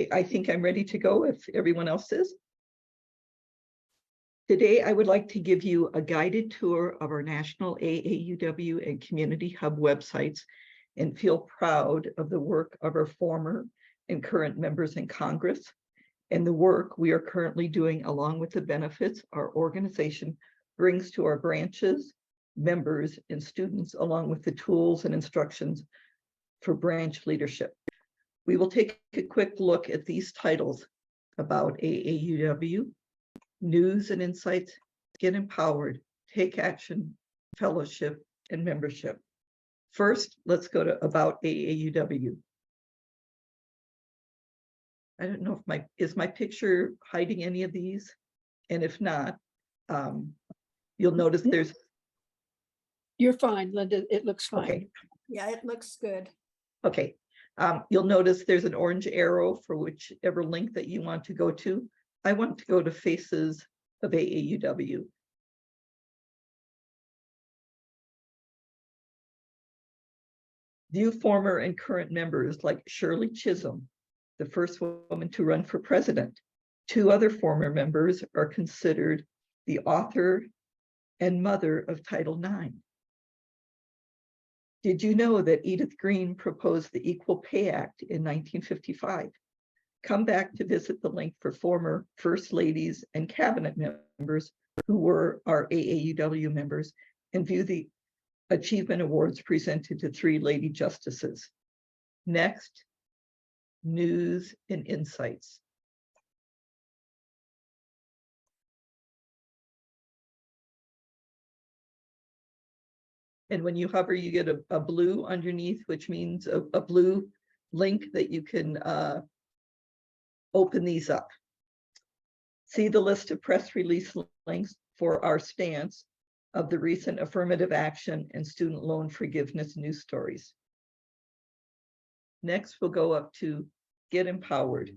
Okay, I think I'm ready to go if everyone else is. Today, I would like to give you a guided tour of our national AAUW and Community Hub websites and feel proud of the work of our former and current members in Congress and the work we are currently doing along with the benefits our organization brings to our branches, members, and students, along with the tools and instructions for branch leadership. We will take a quick look at these titles about AAUW, news and insights, get empowered, take action, fellowship, and membership. First, let's go to about AAUW. I don't know if is my picture hiding any of these? And if not, you'll notice there's. You're fine, Linda, it looks fine. Okay. Yeah, it looks good. Okay, you'll notice there's an orange arrow for whichever link that you want to go to. I want to go to Faces of AAUW. View former and current members like Shirley Chisholm, the first woman to run for president. 2 other former members are considered the author and mother of Title IX. Did you know that Edith Green proposed the Equal Pay Act in 1955? Come back to visit the link for former First Ladies and Cabinet members who were our AAUW members and view the Achievement Awards presented to 3 Lady Justices. Next, news and insights. And when you hover, you get a blue underneath, which means a blue link that you can open these up. See the list of press release links for our stance of the recent affirmative action and student loan forgiveness news stories. Next, we'll go up to Get Empowered.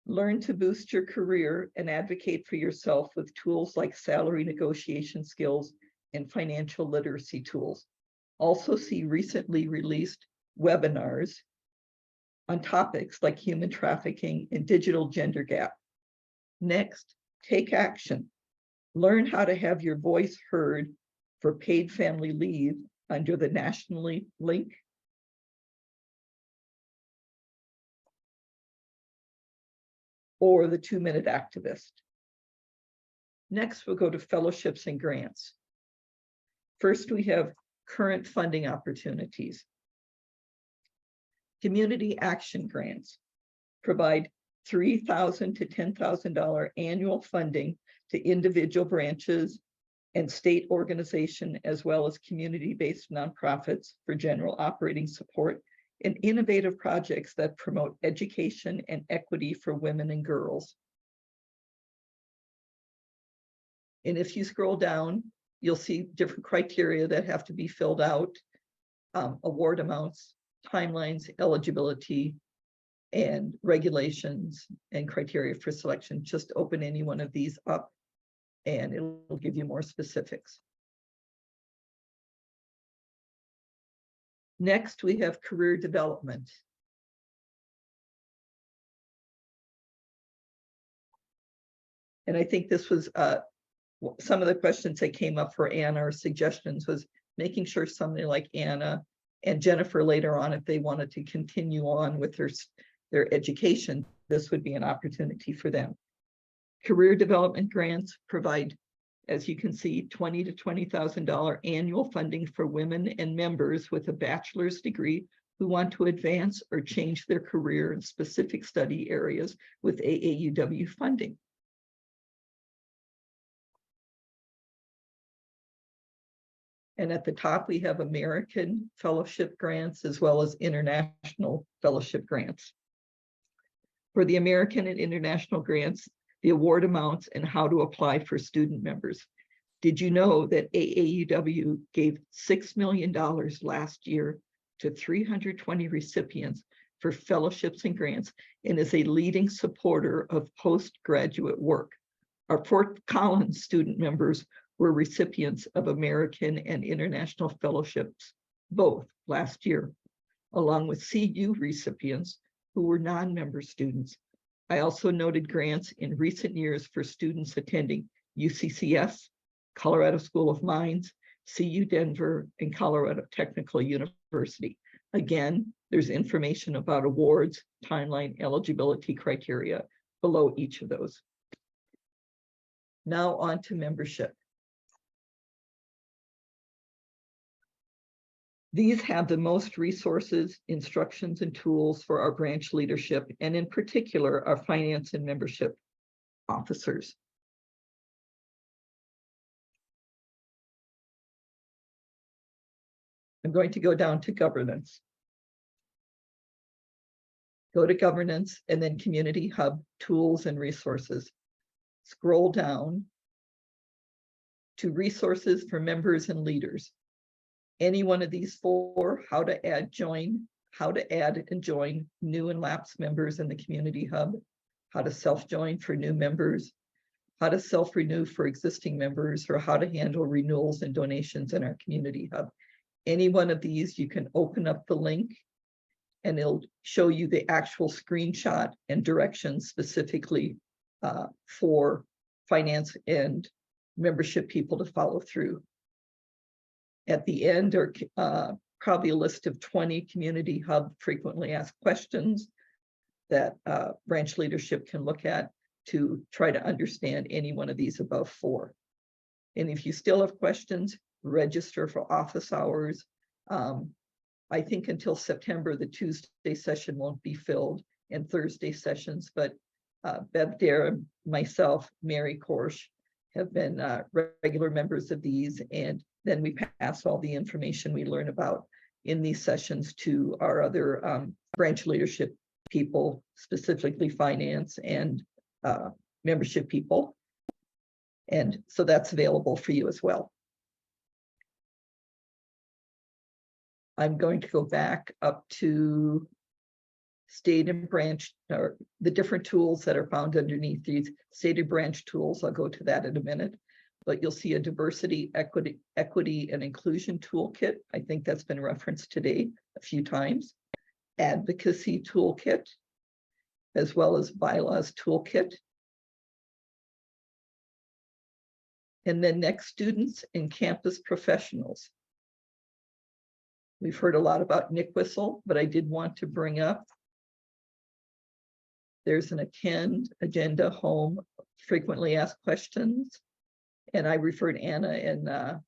Learn to boost your career and advocate for yourself with tools like salary negotiation skills and financial literacy tools. Also see recently released webinars on topics like human trafficking and digital gender gap. Next, take action. Learn how to have your voice heard for paid family leave under the nationally link. Or the 2-minute activist. Next, we'll go to fellowships and grants. First, we have current funding opportunities. Community action grants provide $3,000 to $10,000 annual funding to individual branches and state organization, as well as community-based nonprofits for general operating support and innovative projects that promote education and equity for women and girls. And if you scroll down, you'll see different criteria that have to be filled out, award amounts, timelines, eligibility, and regulations and criteria for selection. Just open any one of these up and it'll give you more specifics. Next, we have career development. And I think this was some of the questions that came up for Anna or suggestions was making sure somebody like Anna and Jennifer later on, if they wanted to continue on with their education, this would be an opportunity for them. Career development grants provide, as you can see, $20,000 to $20,000 annual funding for women and members with a bachelor's degree who want to advance or change their career in specific study areas with AAUW funding. And at the top, we have American fellowship grants as well as international fellowship grants. For the American and international grants, the award amounts and how to apply for student members. Did you know that AAUW gave $6 million last year to 320 recipients for fellowships and grants and is a leading supporter of postgraduate work? Our Fort Collins student members were recipients of American and international fellowships, both last year, along with CU recipients who were non-member students. I also noted grants in recent years for students attending UCCS, Colorado School of Mines, CU Denver, and Colorado Technical University. Again, there's information about awards, timeline, eligibility criteria below each of those. Now on to membership. These have the most resources, instructions, and tools for our branch leadership, and in particular, our finance and membership officers. I'm going to go down to governance. Go to governance and then Community Hub, tools and resources. Scroll down to resources for members and leaders. Any one of these four, how to add and join new and lapsed members in the Community Hub, how to self-join for new members, how to self-renew for existing members, or how to handle renewals and donations in our Community Hub. Any one of these, you can open up the link and it'll show you the actual screenshot and directions specifically for finance and membership people to follow through. At the end are probably a list of 20 Community Hub frequently asked questions that branch leadership can look at to try to understand any one of these above four. And if you still have questions, register for office hours. I think until September, the Tuesday session won't be filled and Thursday sessions, but Bev Dara, myself, Mary Korsch have been regular members of these, and then we pass all the information we learn about in these sessions to our other branch leadership people, specifically finance and membership people. And so that's available for you as well. I'm going to go back up to state and branch, or the different tools that are found underneath these state and branch tools. I'll go to that in a minute, but you'll see a diversity, equity and inclusion toolkit. I think that's been referenced today a few times. Advocacy toolkit, as well as bylaws toolkit. And then next, students and campus professionals. We've heard a lot about Nick Whistle, but I did want to bring up, there's an attend, agenda, home, frequently asked questions. And I referred Anna and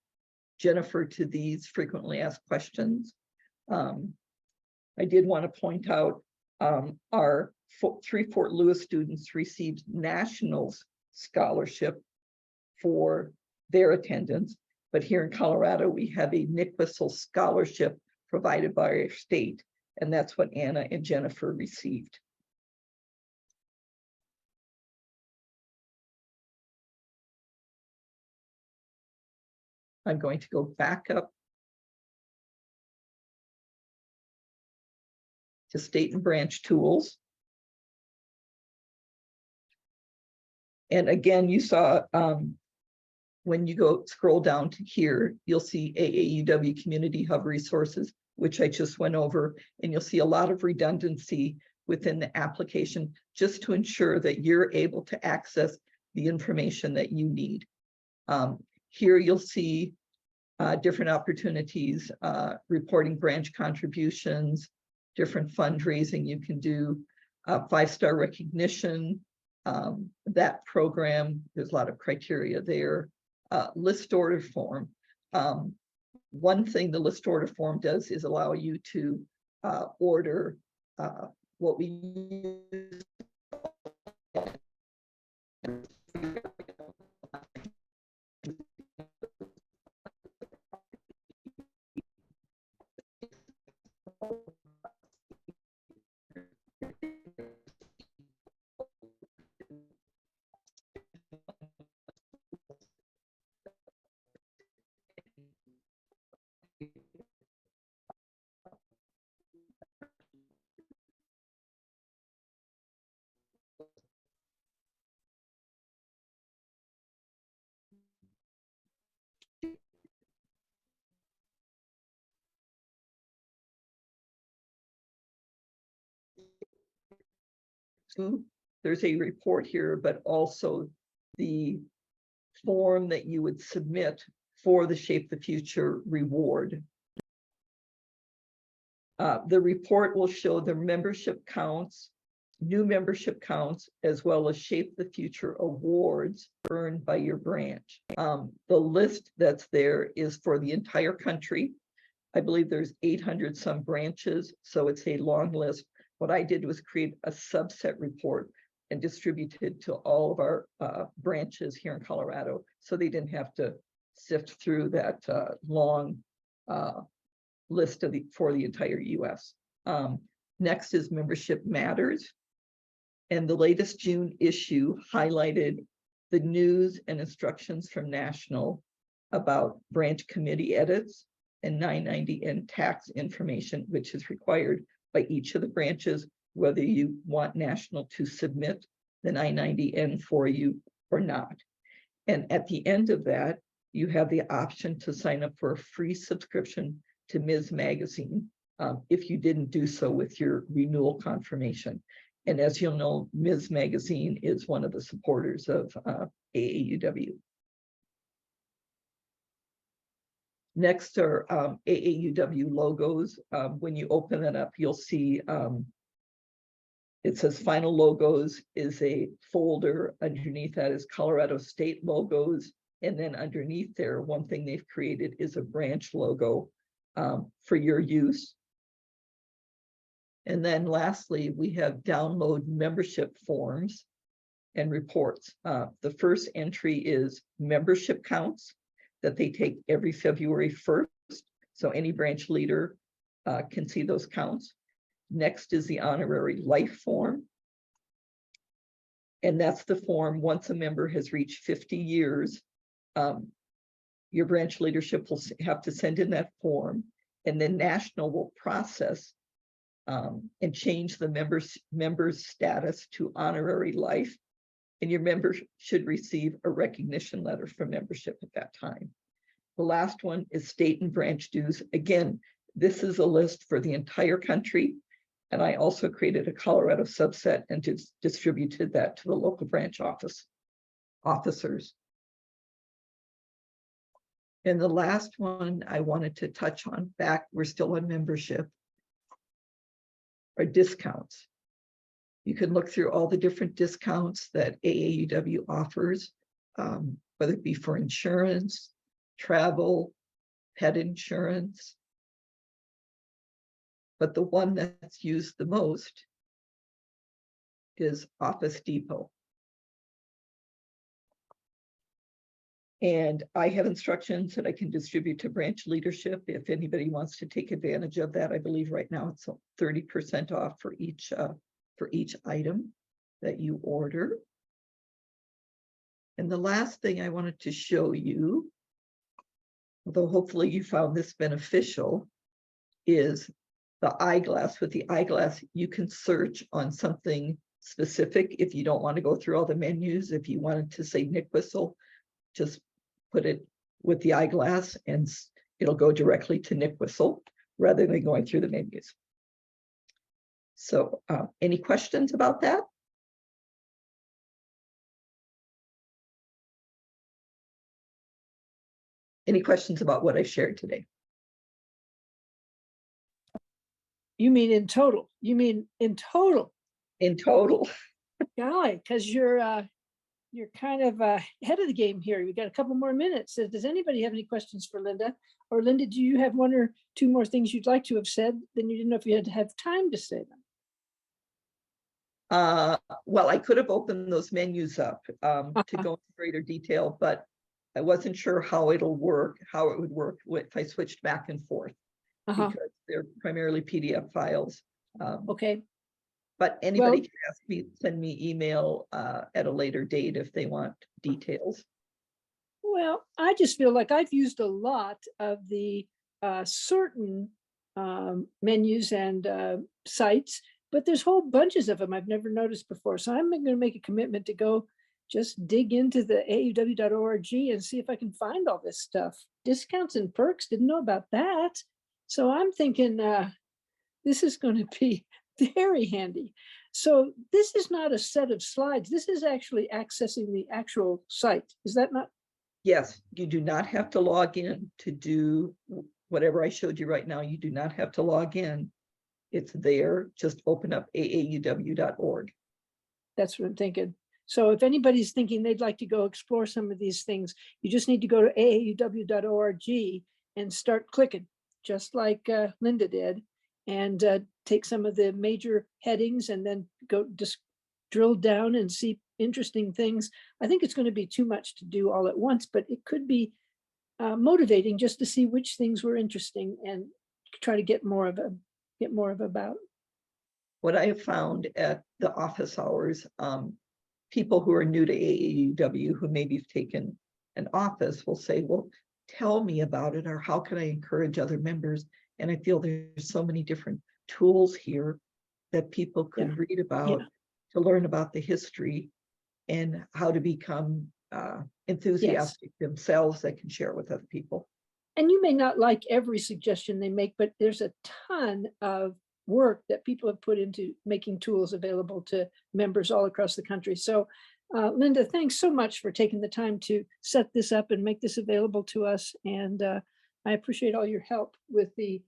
Jennifer to these frequently asked questions. I did want to point out our 3 Fort Lewis students received nationals scholarship for their attendance. But here in Colorado, we have a Nick Whistle scholarship provided by our state, and that's what Anna and Jennifer received. I'm going to go back up to state and branch tools. And again, you saw when you go scroll down to here, you'll see AAUW Community Hub resources, which I just went over, and you'll see a lot of redundancy within the application just to ensure that you're able to access the information that you need. Here you'll see different opportunities, reporting branch contributions, different fundraising you can do, 5-star recognition, that program, there's a lot of criteria there. List order form. One thing the list order form does is allow you to order what we use. to, there's a report here, but also the form that you would submit for the Shape the Future reward. The report will show the membership counts, new membership counts, as well as Shape the Future awards earned by your branch. The list that's there is for the entire country. I believe there's 800 some branches, so it's a long list. What I did was create a subset report and distributed to all of our branches here in Colorado, so they didn't have to sift through that long list of for the entire US. Next is Membership Matters. And the latest June issue highlighted the news and instructions from National about branch committee edits and 990N tax information, which is required by each of the branches, whether you want National to submit the 990N for you or not. And at the end of that, you have the option to sign up for a free subscription to Ms. Magazine if you didn't do so with your renewal confirmation. And as you'll know, Ms. Magazine is one of the supporters of AAUW. Next are AAUW logos. When you open it up, you'll see it says Final Logos is a folder. Underneath that is Colorado State logos. And then underneath there, one thing they've created is a branch logo for your use. And then lastly, we have download membership forms and reports. The first entry is membership counts that they take every February 1st. So any branch leader can see those counts. Next is the honorary life form. And that's the form once a member has reached 50 years, your branch leadership will have to send in that form, and then National will process and change the member's status to honorary life. And your member should receive a recognition letter from membership at that time. The last one is state and branch dues. Again, this is a list for the entire country. And I also created a Colorado subset and distributed that to the local branch officers. And the last one I wanted to touch on, we're still on membership, are discounts. You can look through all the different discounts that AAUW offers, whether it be for insurance, travel, pet insurance. But the one that's used the most is Office Depot. And I have instructions that I can distribute to branch leadership if anybody wants to take advantage of that. I believe right now it's 30% off for each item that you order. And the last thing I wanted to show you, although hopefully you found this beneficial, is the eyeglass. With the eyeglass, you can search on something specific if you don't want to go through all the menus. If you wanted to say Nick Whistle, just put it with the eyeglass and it'll go directly to Nick Whistle rather than going through the menus. So any questions about that? Any questions about what I shared today? You mean in total? You mean in total? In total. Golly, because you're kind of ahead of the game here. We got a couple more minutes. Does anybody have any questions for Linda? Or Linda, do you have one or two more things you'd like to have said? Then you didn't know if you had to have time to say them. Well, I could have opened those menus up to go into greater detail, but I wasn't sure how it would work if I switched back and forth, because they're primarily PDF files. Okay. But anybody can send me email at a later date if they want details. Well, I just feel like I've used a lot of the certain menus and sites, but there's whole bunches of them I've never noticed before. So I'm going to make a commitment to go just dig into the auw.org and see if I can find all this stuff. Discounts and perks, didn't know about that. So I'm thinking this is going to be very handy. So this is not a set of slides. This is actually accessing the actual site. Is that not? Yes, you do not have to log in to do whatever I showed you right now. You do not have to log in. It's there. Just open up aauw.org. That's what I'm thinking. So if anybody's thinking they'd like to go explore some of these things, you just need to go to aauw.org and start clicking, just like Linda did, and take some of the major headings and then go just drill down and see interesting things. I think it's going to be too much to do all at once, but it could be motivating just to see which things were interesting and try to get more of about. What I have found at the office hours, people who are new to AAUW who maybe have taken an office will say, well, tell me about it, or how can I encourage other members? And I feel there's so many different tools here that people could read about to learn about the history and how to become enthusiastic themselves that can share with other people. And you may not like every suggestion they make, but there's a ton of work that people have put into making tools available to members all across the country. So Linda, thanks so much for taking the time to set this up and make this available to us. And I appreciate all your help with the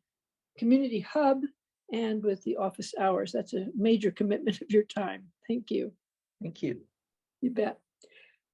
community hub and with the office hours. That's a major commitment of your time. Thank you. Thank you. You bet.